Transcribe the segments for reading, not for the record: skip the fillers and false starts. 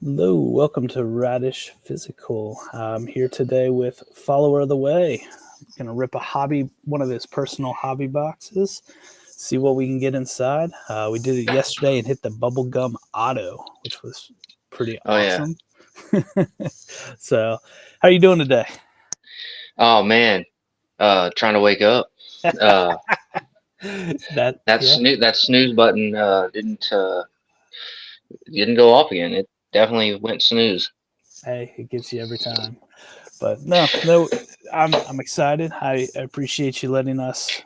Hello, welcome to Radish Physical. I'm here today with Follower of the Way. I'm gonna rip one of his personal hobby boxes, see what we can get inside. We did it yesterday and hit the bubblegum auto, which was pretty Oh yeah. awesome. So, how are you doing today? Oh man. Trying to wake up. Uh, Yeah, that snooze button didn't go off again. It definitely went snooze. hey, it gets you every time. But no, I'm excited. I appreciate you letting us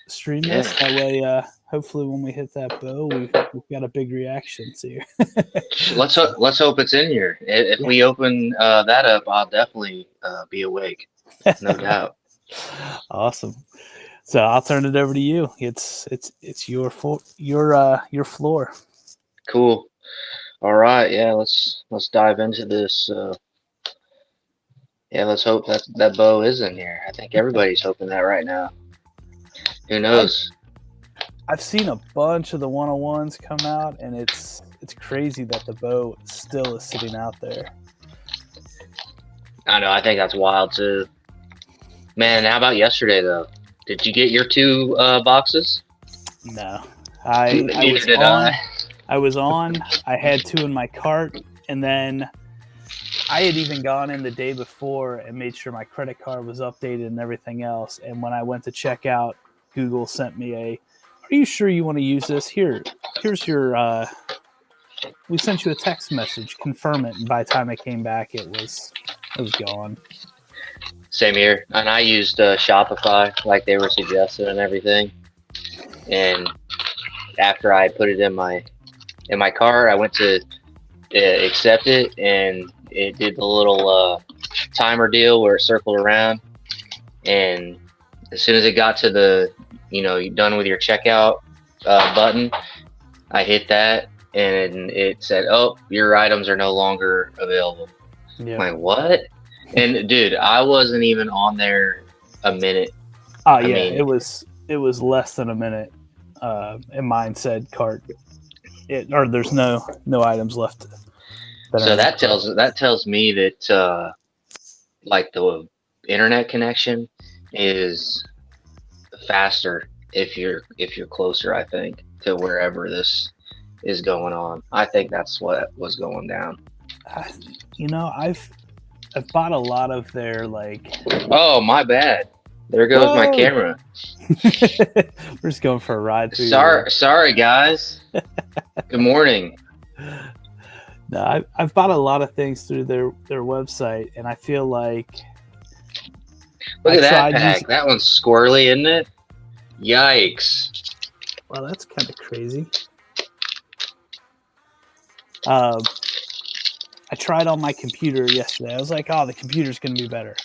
stream Yeah. this. That way, hopefully, when we hit that bow, we've got a big reaction here. So, Let's hope it's in here. If yeah, we open that up, I'll definitely be awake, no doubt. awesome. So I'll turn it over to you. It's your floor. Cool. All right. Yeah. Let's dive into this. Yeah. Let's hope that bow is in here. I think everybody's hoping that right now. Who I've knows? I've seen a bunch of the 101s come out, and it's crazy that the bow still is sitting out there. I know. I think that's wild too. Man, how about yesterday though? Did you get your two boxes? No, I Neither was did on. I. I was on. I had two in my cart, and then I had even gone in the day before and made sure my credit card was updated and everything else. And when I went to check out, Google sent me "Are you sure you want to use this? Here's your. We sent you a text message, confirm it." And by the time I came back, it was gone. Same here. And I used Shopify like they were suggested and everything. And after I put it in my cart, I went to accept it, and it did the little timer deal where it circled around. And as soon as it got to the, you're done with your checkout button, I hit that, and it said, "Oh, your items are no longer available." I'm Yeah. like, what? And dude, I wasn't even on there a minute. Oh I yeah, mean, it was less than a minute. And mine said cart. Or there's no items left that are so in the that cart. tells me that like the internet connection is faster if you're closer, I think, to wherever this is going on. I think that's what was going down. I, I've bought a lot of their like. Oh, my bad. There goes my Whoa! camera. We're just going for a ride through your. Sorry guys. Good morning. No, I've bought a lot of things through their website, and I feel like Look I at that tried pack. using. That one's squirrely, isn't it? Yikes. Well, that's kind of crazy. Uh, I tried on my computer yesterday. I was like, "Oh, the computer's going to be better."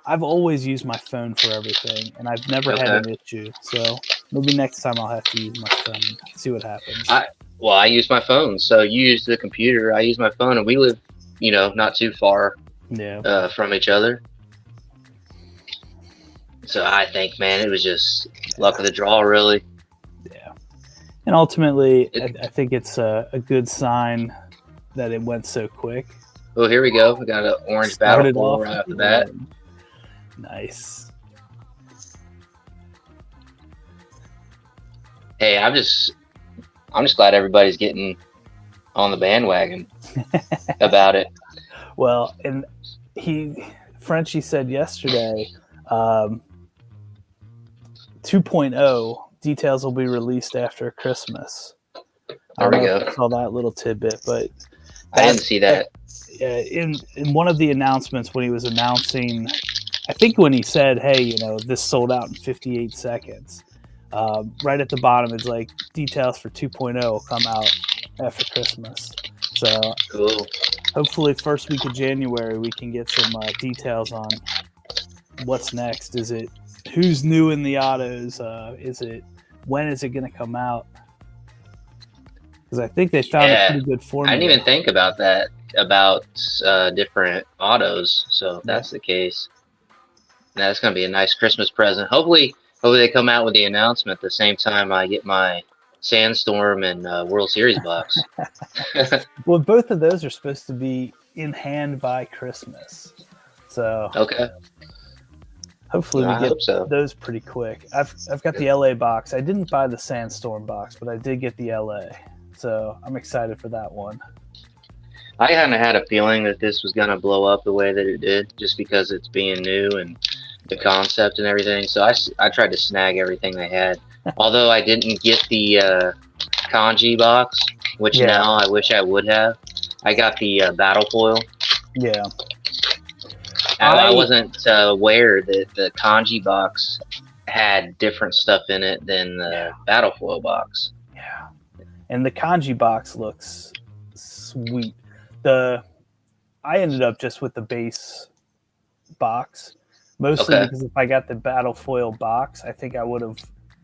I've always used my phone for everything, and I've never had Okay. an issue. So maybe next time I'll have to use my phone. See what happens. I use my phone. So you use the computer, I use my phone, and we live, not too far Yeah. from each other. So I think, man, it was just luck of the draw, really. Yeah. And ultimately, It, I think it's a good sign that it went so quick. oh, here we go. We got an orange battle Started pool off right after that. warm. Nice. Hey, I'm just glad everybody's getting on the bandwagon about it. Well, and Frenchie said yesterday, 2.0 details will be released after Christmas. I There don't we know if go. you saw that little tidbit, but I didn't see that. in one of the announcements when he was announcing, I think when he said, "Hey, this sold out in 58 seconds," right at the bottom it's like details for 2.0 will come out after Christmas. So Cool. hopefully, first week of January we can get some details on what's next. Is it who's new in the autos? Is it when is it going to come out? Because I think they found a Yeah. pretty good I formula. didn't even think about that, about different autos. So if that's the case, that's going to be a nice Christmas present. Hopefully they come out with the announcement at the same time I get my Sandstorm and World Series box. Well, both of those are supposed to be in hand by Christmas, so Okay. hopefully we I get hope so. those pretty quick. I've got the LA box. I didn't buy the Sandstorm box, but I did get the LA, so I'm excited for that one. I kind of had a feeling that this was going to blow up the way that it did, just because it's being new and the concept and everything. So I tried to snag everything they had. Although I didn't get the kanji box, which Yeah. now I wish I would have. I got the battle foil. Yeah. I wasn't aware that the kanji box had different stuff in it than the battle foil box. Yeah. And the kanji box looks sweet. I ended up just with the base box, mostly Okay. because if I got the battle foil box, I think I would have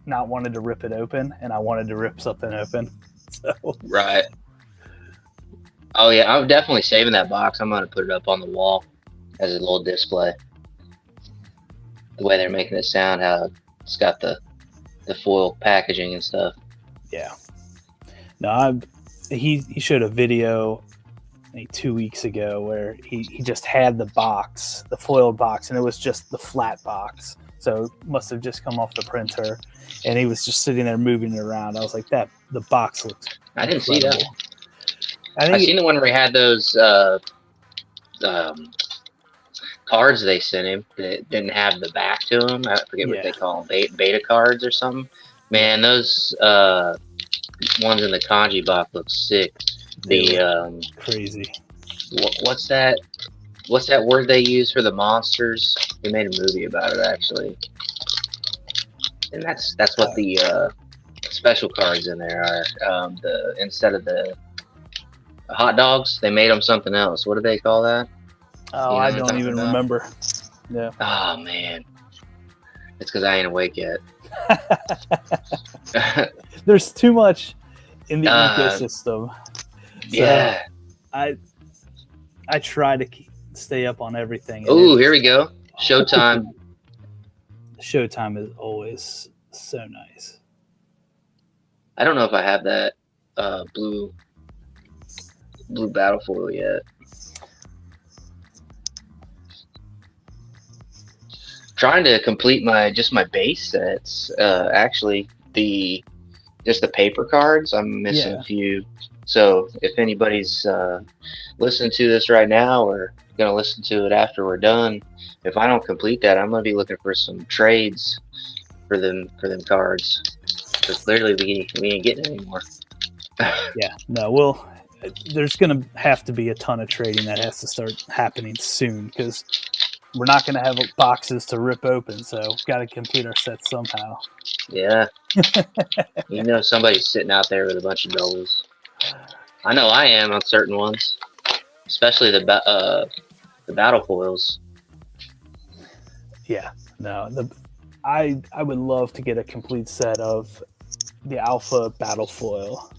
not wanted to rip it open, and I wanted to rip something open. So Right. Oh yeah, I'm definitely saving that box. I'm gonna put it up on the wall as a little display. The way they're making it sound, how it's got the foil packaging and stuff. yeah. No, he showed a video like 2 weeks ago where he just had the box, the foiled box, and it was just the flat box. So it must have just come off the printer, and he was just sitting there moving it around. I was like, the box looks I didn't incredible. see that. I seen the one where he had those cards they sent him that didn't have the back to them. I forget what they call them, beta cards or something. Man, those ones in the kanji box look sick. The crazy. What's that? What's that word they use for the monsters? They made a movie about it actually, and that's what the special cards in there are. Instead of the hot dogs, they made them something else. What do they call that? Oh, I don't even remember. Yeah. Oh man, it's because I ain't awake yet. There's too much in the ecosystem. Yeah. I try to stay up on everything. Oh, here we go. Showtime. Showtime is always so nice. I don't know if I have that blue battle foil yet. Trying to complete my base sets. Actually, just the paper cards. I'm missing a few. So if anybody's listening to this right now or gonna listen to it after we're done, if I don't complete that, I'm gonna be looking for some trades for them cards. Because clearly we ain't getting any more. Yeah, no, there's gonna have to be a ton of trading that has to start happening soon because we're not gonna have boxes to rip open. So we've got to complete our sets somehow. Yeah. You know somebody's sitting out there with a bunch of doubles. I know I am on certain ones, especially the battle foils. Yeah, no, I would love to get a complete set of the alpha battle foil.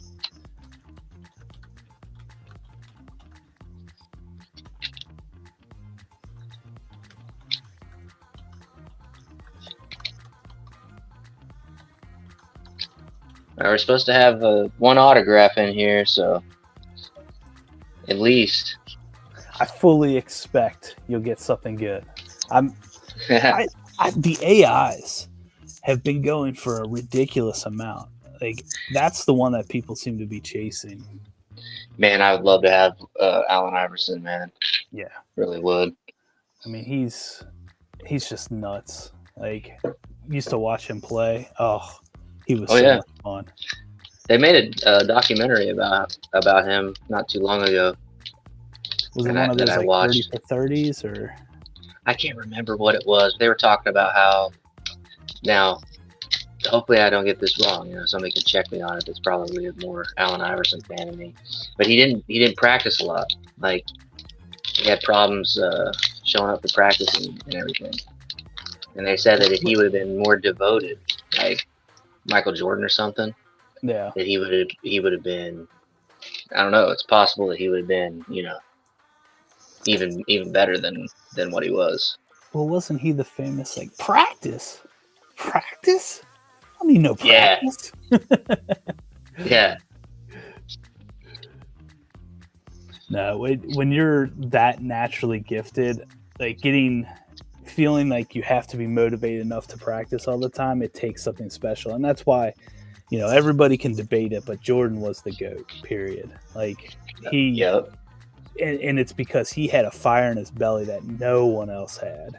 We're supposed to have one autograph in here, so at least. I fully expect you'll get something good. The AIs have been going for a ridiculous amount. Like that's the one that people seem to be chasing. Man, I would love to have Allen Iverson, man. Yeah, really would. I mean, he's just nuts. Like, used to watch him play. Oh, he was much fun. They made a documentary about him not too long ago. Was it one of those like 30 for 30s or? I can't remember what it was. They were talking about how now. Hopefully, I don't get this wrong. You know, somebody can check me on it. It's probably a more Allen Iverson fan than me. But he didn't practice a lot. Like he had problems showing up for practice and everything. And they said that if he would have been more devoted, like Michael Jordan or something, that he would have been. I don't know. It's possible that he would have been, you know, even better than what he was. Well, wasn't he the famous like practice? I don't need no practice. Yeah. No, when you're that naturally gifted, like feeling like you have to be motivated enough to practice all the time, it takes something special. And that's why, everybody can debate it, but Jordan was the GOAT, period. Like Yep. and it's because he had a fire in his belly that no one else had.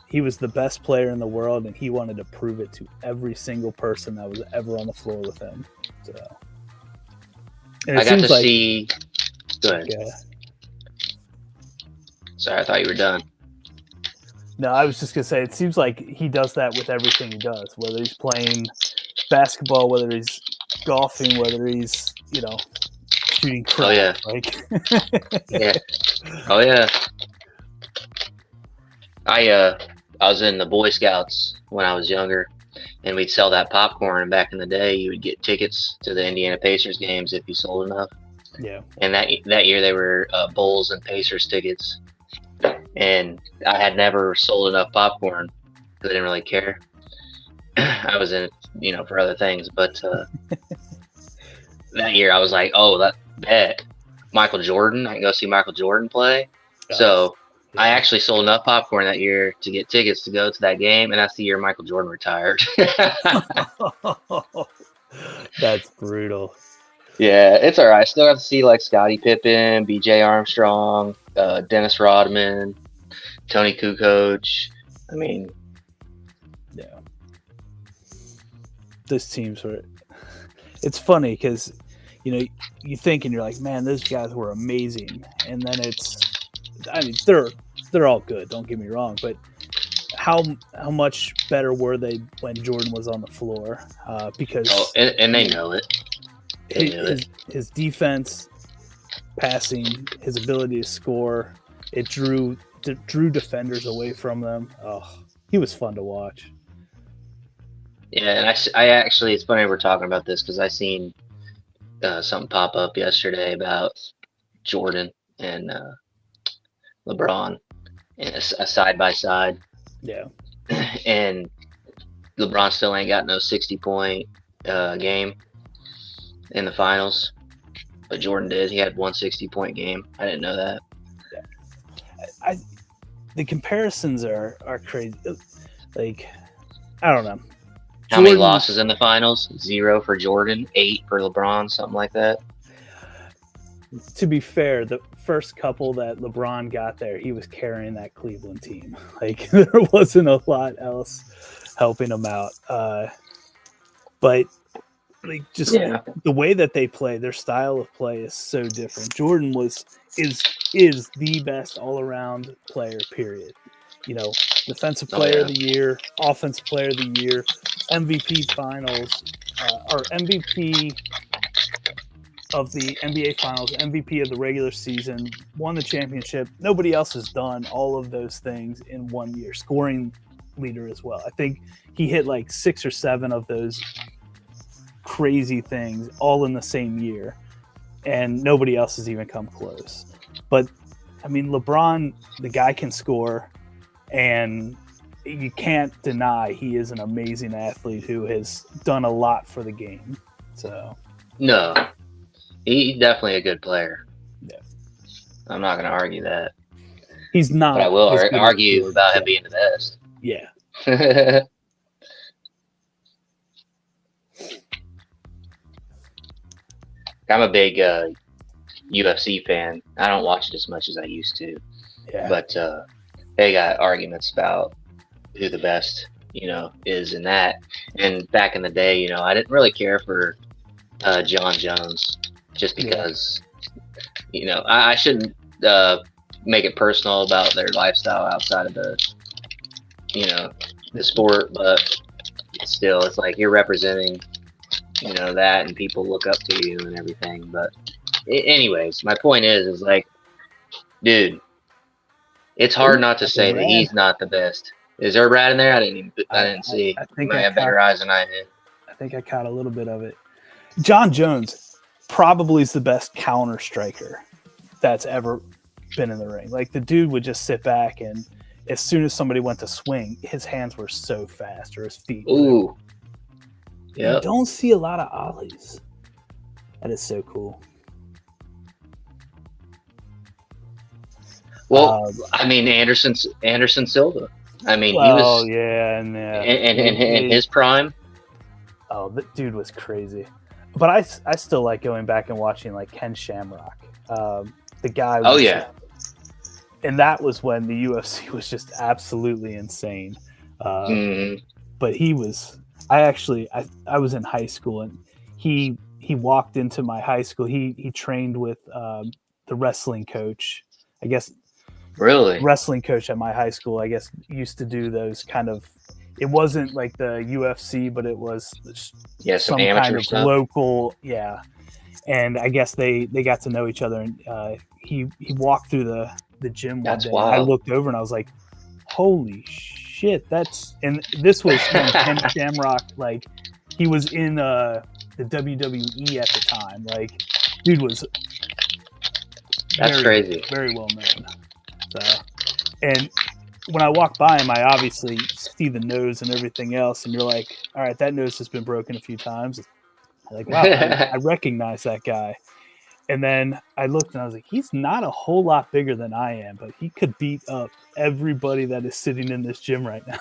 He was the best player in the world, and he wanted to prove it to every single person that was ever on the floor with him. So, and I got to see. Go ahead. Sorry, I thought you were done. No, I was just gonna say, it seems like he does that with everything he does, whether he's playing basketball, whether he's golfing, whether he's shooting crap. Oh yeah. Yeah. Oh yeah. I was in the Boy Scouts when I was younger, and we'd sell that popcorn. And back in the day, you would get tickets to the Indiana Pacers games if you sold enough. Yeah. And that year they were Bulls and Pacers tickets, and I had never sold enough popcorn because I didn't really care. I was in it, for other things, but that year I was like, oh, that Michael Jordan, I can go see Michael Jordan play. So yeah. I actually sold enough popcorn that year to get tickets to go to that game, and that's the year Michael Jordan retired. That's brutal. Yeah, it's all right. I still have to see like Scottie Pippen, B.J. Armstrong, Dennis Rodman, Tony Kukoc. I mean, yeah, those teams were. It's funny because, you think and you're like, man, those guys were amazing, and then they're all good. Don't get me wrong, but how much better were they when Jordan was on the floor? Because and they know it. His defense, passing, his ability to score, it drew defenders away from them. Oh, he was fun to watch. Yeah, and I actually, it's funny we're talking about this because I seen something pop up yesterday about Jordan and LeBron and a side by side. Yeah, and LeBron still ain't got no 60-point game in the finals, but Jordan did. He had one 60-point game. I didn't know that. Yeah. The comparisons are crazy. Like, I don't know. How many losses in the finals? 0 for Jordan, 8 for LeBron, something like that. To be fair, the first couple that LeBron got there, he was carrying that Cleveland team. Like, there wasn't a lot else helping him out. But like, just the way that they play, their style of play is so different. Jordan is the best all around player, period. Defensive player of the year, offensive player of the year, MVP finals, or MVP of the NBA finals, MVP of the regular season, won the championship. Nobody else has done all of those things in 1 year. Scoring leader as well. I think he hit like 6 or 7 of those crazy things all in the same year, and nobody else has even come close. But I mean, LeBron, the guy can score, and you can't deny he is an amazing athlete who has done a lot for the game. So no, he's definitely a good player. Yeah, I'm not going to argue that. He's not. But I will argue about him being the best. Yeah. I'm a big UFC fan. I don't watch it as much as I used to. Yeah. But they got arguments about who the best, is in that. And back in the day, I didn't really care for John Jones just because, I shouldn't make it personal about their lifestyle outside of the sport, but still, it's like you're representing, that, and people look up to you and everything. But anyways, my point is like, dude, it's hard not to say that he's not the best. Is there a rat in there? I didn't see. I think I have better eyes than I did. I think I caught a little bit of it. John Jones probably is the best counter striker that's ever been in the ring. Like, the dude would just sit back, and as soon as somebody went to swing, his hands were so fast, or his feet. Ooh. you Yep. don't see a lot of ollies. That is so cool. Well, I mean, Anderson Silva. I mean, he was in his prime. Oh, that dude was crazy. But I still like going back and watching like Ken Shamrock. The guy. Oh yeah. And that was when the UFC was just absolutely insane. But he was. I was in high school, and he walked into my high school. He trained with the wrestling coach. I guess. Really? Wrestling coach at my high school, I guess, used to do those kind of. It wasn't like the UFC, but it was some kind of stuff. local, And I guess they got to know each other, and he walked through the gym one day. Wild. I looked over and I was like, "Holy shit!" And this was when Ken Shamrock, like, he was in the WWE at the time. Like, dude was crazy, very well known. So, and when I walk by him, I obviously see the nose and everything else, and you're like, all right, that nose has been broken a few times. I'm like, wow, I recognize that guy. And then I looked and I was like, he's not a whole lot bigger than I am, but he could beat up everybody that is sitting in this gym right now.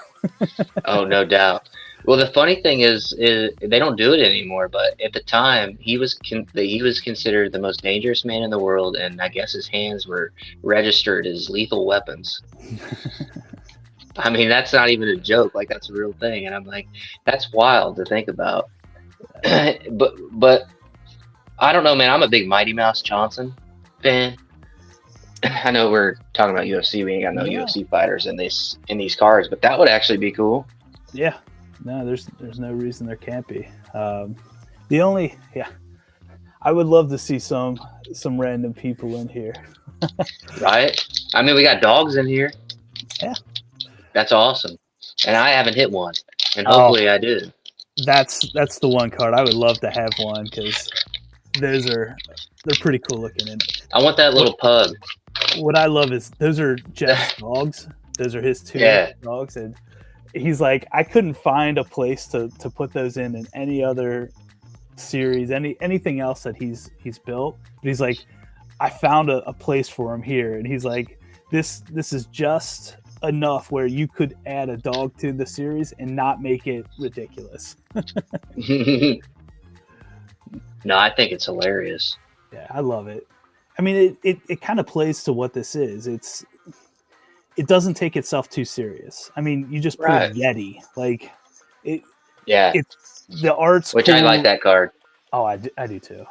Oh, no doubt. Well, the funny thing is they don't do it anymore. But at the time, he was considered the most dangerous man in the world, and I guess his hands were registered as lethal weapons. I mean, that's not even a joke. Like, that's a real thing, and I'm like, that's wild to think about. but I don't know, man. I'm a big Mighty Mouse Johnson fan. I know we're talking about UFC. We ain't got no UFC fighters in these cards, but that would actually be cool. Yeah. No, there's no reason there can't be. I would love to see some random people in here. Right? I mean, we got dogs in here. Yeah. That's awesome. And I haven't hit one. And hopefully I do. That's the one card. I would love to have one because they're pretty cool looking. And I want that little pug. What I love is those are Jeff's dogs. Those are his two dogs, and he's like, I couldn't find a place to put those in any other series, anything else that he's built. But he's like, I found a place for him here, and he's like, this is just enough where you could add a dog to the series and not make it ridiculous. No, I think it's hilarious. Yeah, I love it. I mean, it kind of plays to what this is. It doesn't take itself too serious. I mean, you just put a Yeti, like it. Yeah, it's the art's which cool. I like that card. Oh, I do too.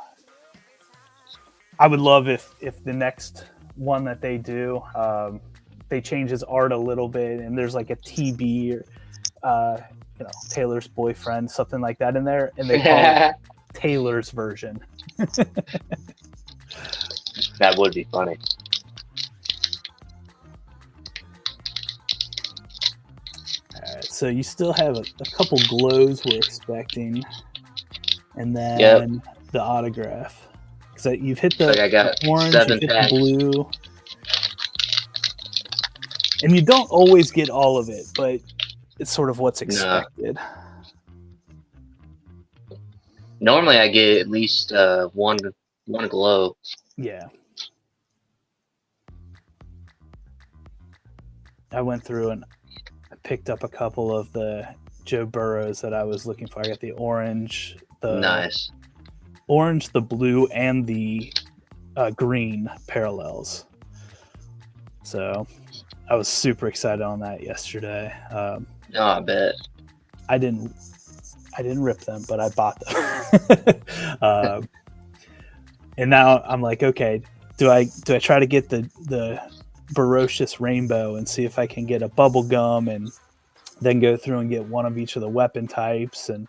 I would love if the next one that they do, they change his art a little bit, and there's like a TB or Taylor's boyfriend, something like that in there, and they call it Taylor's version. That would be funny. All right, so you still have a couple glows we're expecting, and then the autograph. So you've hit the orange, you've hit the blue, and you don't always get all of it, but it's sort of what's expected. Normally, I get at least one glow. Yeah. I went through and I picked up a couple of the Joe Burrows that I was looking for. I got the orange, the blue, and the green parallels. So I was super excited on that yesterday. I bet. I didn't rip them, but I bought them. And now I'm like, okay, do I try to get the Ferocious Rainbow and see if I can get a bubble gum and then go through and get one of each of the weapon types? And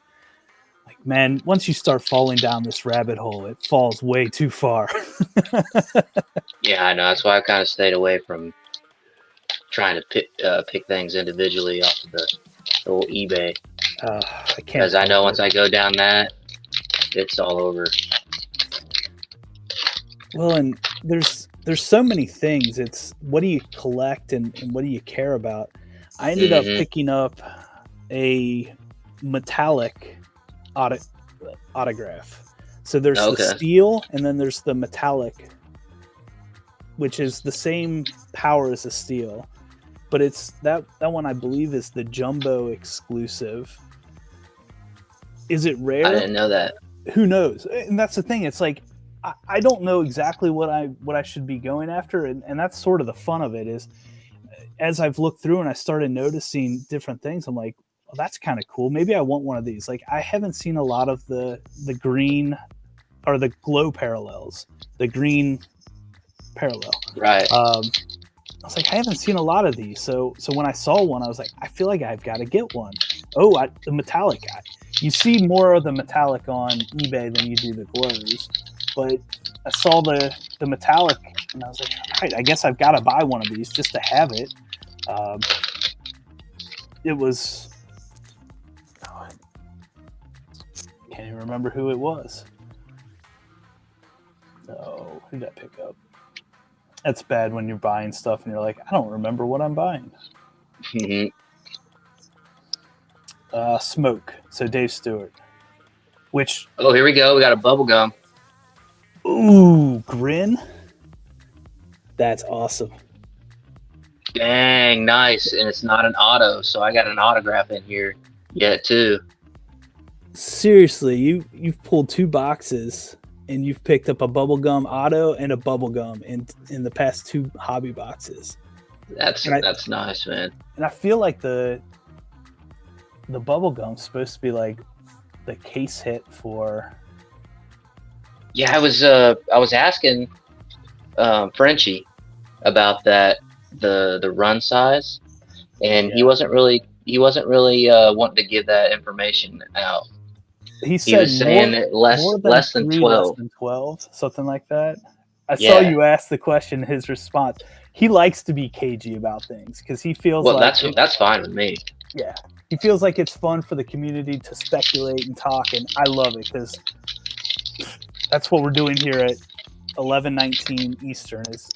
like, man, once you start falling down this rabbit hole, it falls way too far. Yeah, I know. That's why I kind of stayed away from trying to pick things individually off of the old eBay. I can't, because I know once I go down that, it's all over. Well, and there's so many things. It's what do you collect and what do you care about? I ended up picking up a metallic autograph. So there's the Okay. steel, and then there's the metallic, which is the same power as the steel, but it's that one I believe is the jumbo exclusive. Is it rare? I didn't know that. Who knows? And that's the thing. It's like I don't know exactly what I should be going after, and that's sort of the fun of it. Is as I've looked through and I started noticing different things, I'm like, well, that's kind of cool. Maybe I want one of these. Like I haven't seen a lot of the green or the glow parallels, the green parallel. Right. I was like, I haven't seen a lot of these. So when I saw one, I was like, I feel like I've got to get one. Oh, the metallic guy. You see more of the metallic on eBay than you do the glows, but I saw the metallic and I was like, all right, I guess I've got to buy one of these just to have it. It was, I can't even remember who it was. Oh, who did I pick up? That's bad when you're buying stuff and you're like, I don't remember what I'm buying. Mm-hmm. Smoke. So Dave Stewart. Which? Oh, here we go. We got a bubble gum. Ooh, Grin. That's awesome. Dang, nice. And it's not an auto, so I got an autograph in here yet too. Seriously, you've pulled 2 boxes and you've picked up a bubblegum auto and a bubblegum in the past 2 hobby boxes. That's nice, man. And I feel like the bubblegum's supposed to be like the case hit for. Yeah, I was asking Frenchie about that, the run size, and he wasn't really wanting to give that information out. He He was saying that less than 12. Less than 12, something like that. I Yeah. saw you ask the question. His response: he likes to be cagey about things because he feels that's fine with me. Yeah, he feels like it's fun for the community to speculate and talk, and I love it because that's what we're doing here at 11:19 Eastern is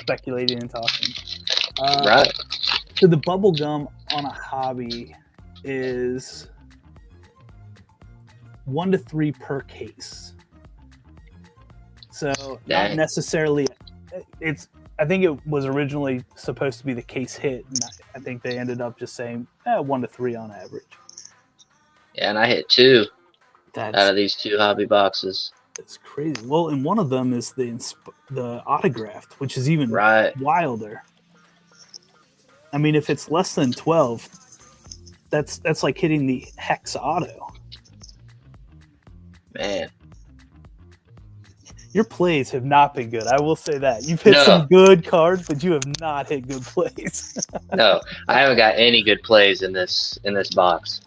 speculating and talking. Right. So the bubble gum on a hobby is 1 to 3 per case. So not necessarily. I think it was originally supposed to be the case hit, and I think they ended up just saying 1 to 3 on average. Yeah, and I hit 2 out of these 2 hobby boxes. That's crazy. Well, and one of them is the autographed, which is even wilder. I mean, if it's less than 12, that's like hitting the hex auto. Man. Your plays have not been good. I will say that. You've hit some good cards, but you have not hit good plays. No, I haven't got any good plays in this box.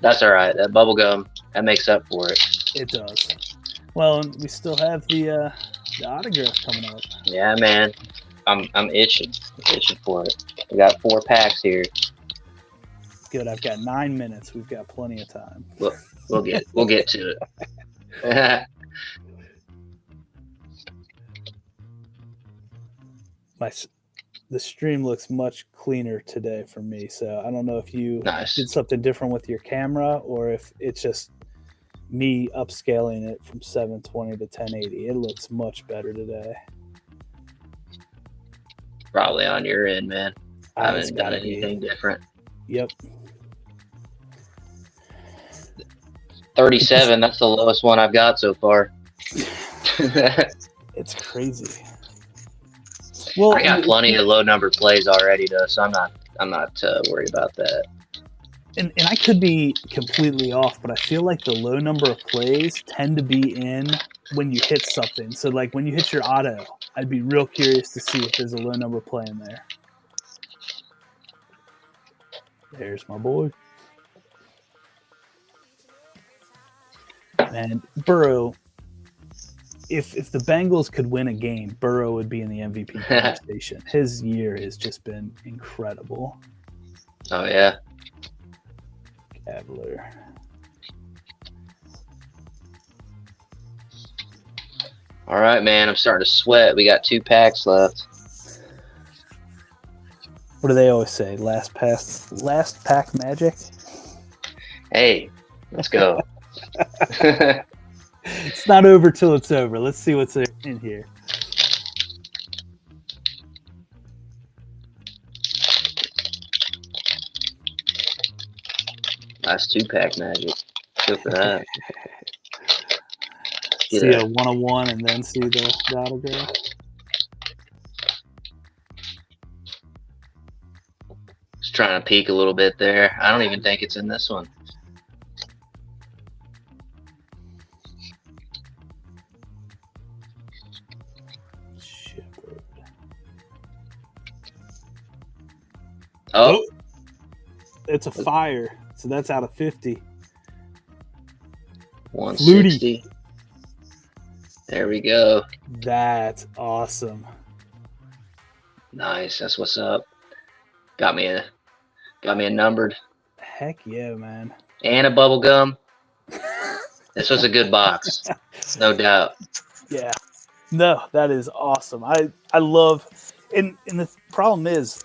That's all right. That bubble gum, that makes up for it. It does. Well, we still have the autograph coming up. Yeah, man. I'm itching for it. We got 4 packs here. Good. I've got 9 minutes. We've got plenty of time. We'll get to it. The stream looks much cleaner today for me, so I don't know if you did something different with your camera or if it's just me upscaling it from 720 to 1080. It looks much better today. Probably on your end, man. I haven't got anything different. Yep. 37, that's the lowest one I've got so far. It's crazy. Well, I got plenty of low number plays already though, so I'm not worried about that. And I could be completely off, but I feel like the low number of plays tend to be in when you hit something. So like when you hit your auto, I'd be real curious to see if there's a low number play in there. There's my boy. Man, Burrow, if the Bengals could win a game, Burrow would be in the MVP conversation. His year has just been incredible. Oh, yeah. Cavalier. All right, man. I'm starting to sweat. We got 2 packs left. What do they always say? Last pack magic? Hey, let's go. It's not over till it's over. Let's see what's in here. Nice 2-pack magic. Good for that. See a 101 and then see the autograph. Just trying to peek a little bit there. I don't even think it's in this one. Oh, it's a fire. So that's out of 50. 160. Flutie. There we go. That's awesome. Nice. That's what's up. Got me a numbered. Heck yeah, man. And a bubble gum. This was a good box. No doubt. Yeah. No, that is awesome. I love, and the problem is,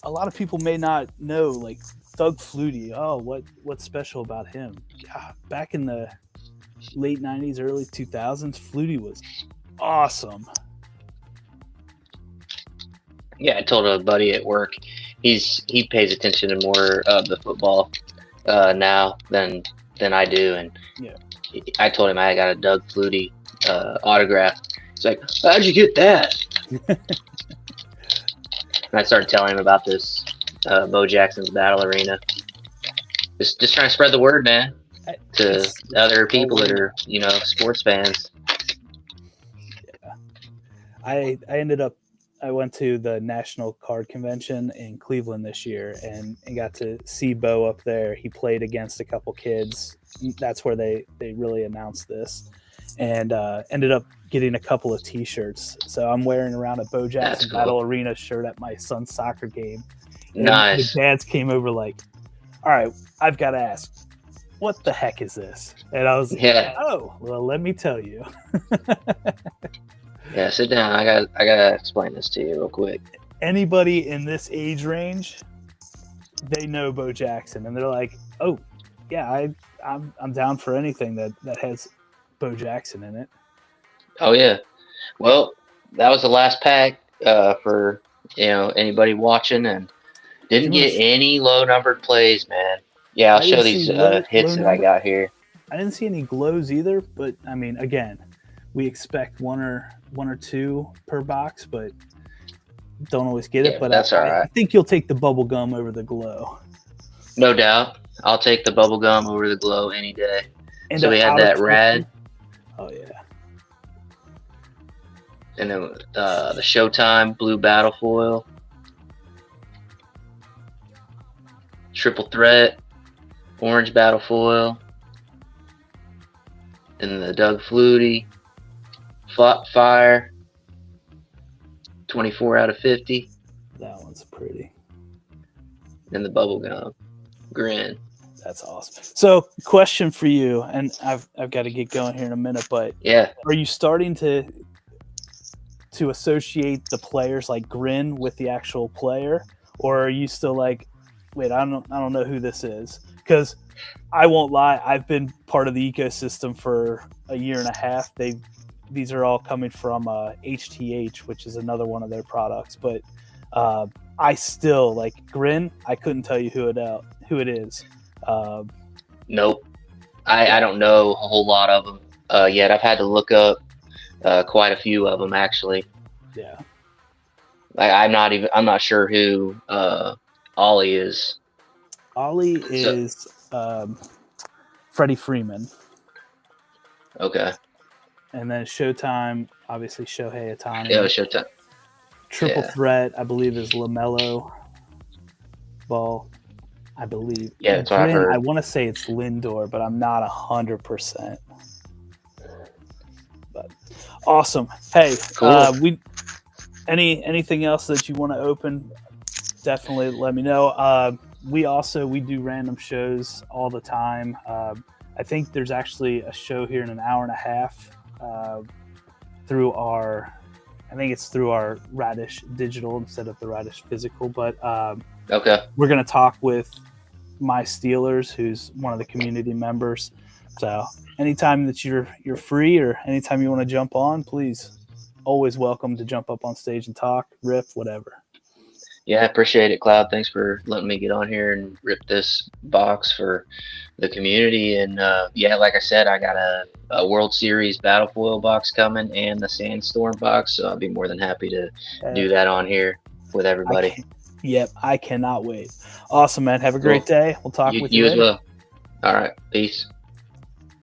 a lot of people may not know, like, Doug Flutie. Oh, what's special about him? God, back in the late 90s, early 2000s, Flutie was awesome. Yeah, I told a buddy at work, he pays attention to more of the football now than I do, and yeah, I told him I got a Doug Flutie autograph. He's like, "How'd you get that?" And I started telling him about this Bo Jackson's Battle Arena. Just trying to spread the word, man, to other people that are, sports fans. Yeah. I went to the National Card Convention in Cleveland this year and got to see Bo up there. He played against a couple kids. That's where they really announced this, and ended up getting a couple of T-shirts. So I'm wearing around a Bo Jackson Battle Arena shirt at my son's soccer game. And nice. The dads came over like, all right, I've got to ask, what the heck is this? And I was like, oh, well, let me tell you. Yeah, sit down. I gotta explain this to you real quick. Anybody in this age range, they know Bo Jackson, and they're like, oh, yeah, I'm down for anything that has Bo Jackson in it. Oh yeah. Well, that was the last pack for anybody watching, and didn't get any low numbered plays, man. Yeah, I'll show these hits that I got here. I didn't see any glows either, but I mean, again, we expect one or two per box, but don't always get it. But that's all right. I think you'll take the bubble gum over the glow. No doubt. I'll take the bubble gum over the glow any day. And so we had that red. Oh yeah. And then the Showtime blue battle foil. Triple threat, orange battle foil. And the Doug Flutie. Fire. 24 out of 50. That one's pretty. And the bubblegum grin. That's awesome. So, question for you, and I've got to get going here in a minute, but yeah, are you starting to associate the players like grin with the actual player, or are you still like, wait, I don't know who this is? Because I won't lie, I've been part of the ecosystem for a year and a half. These are all coming from HTH, which is another one of their products. But I still, like, Grin, I couldn't tell you who it is. Nope. I don't know a whole lot of them yet. I've had to look up quite a few of them, actually. Yeah. I'm not sure who Ollie is. Ollie is Freddie Freeman. Okay. And then Showtime, obviously Shohei Ohtani. Yeah, Showtime. Triple threat, I believe, is LaMelo Ball. I believe. Yeah, that's what I heard. I want to say it's Lindor, but I'm not 100%. But awesome. Hey, cool. Anything else that you want to open? Definitely let me know. We do random shows all the time. I think there's actually a show here in an hour and a half through our Radish Digital instead of the Radish Physical. But okay, we're going to talk with My Steelers, who's one of the community members. So anytime that you're free or anytime you want to jump on, please, always welcome to jump up on stage and talk, rip, whatever. Yeah, I appreciate it, Cloud. Thanks for letting me get on here and rip this box for the community. And yeah, like I said, I got a World Series Battle Foil box coming and the Sandstorm box. So I'll be more than happy to do that on here with everybody. Yep, I cannot wait. Awesome, man. Have a great day. We'll talk with you You as later. well. All right. Peace.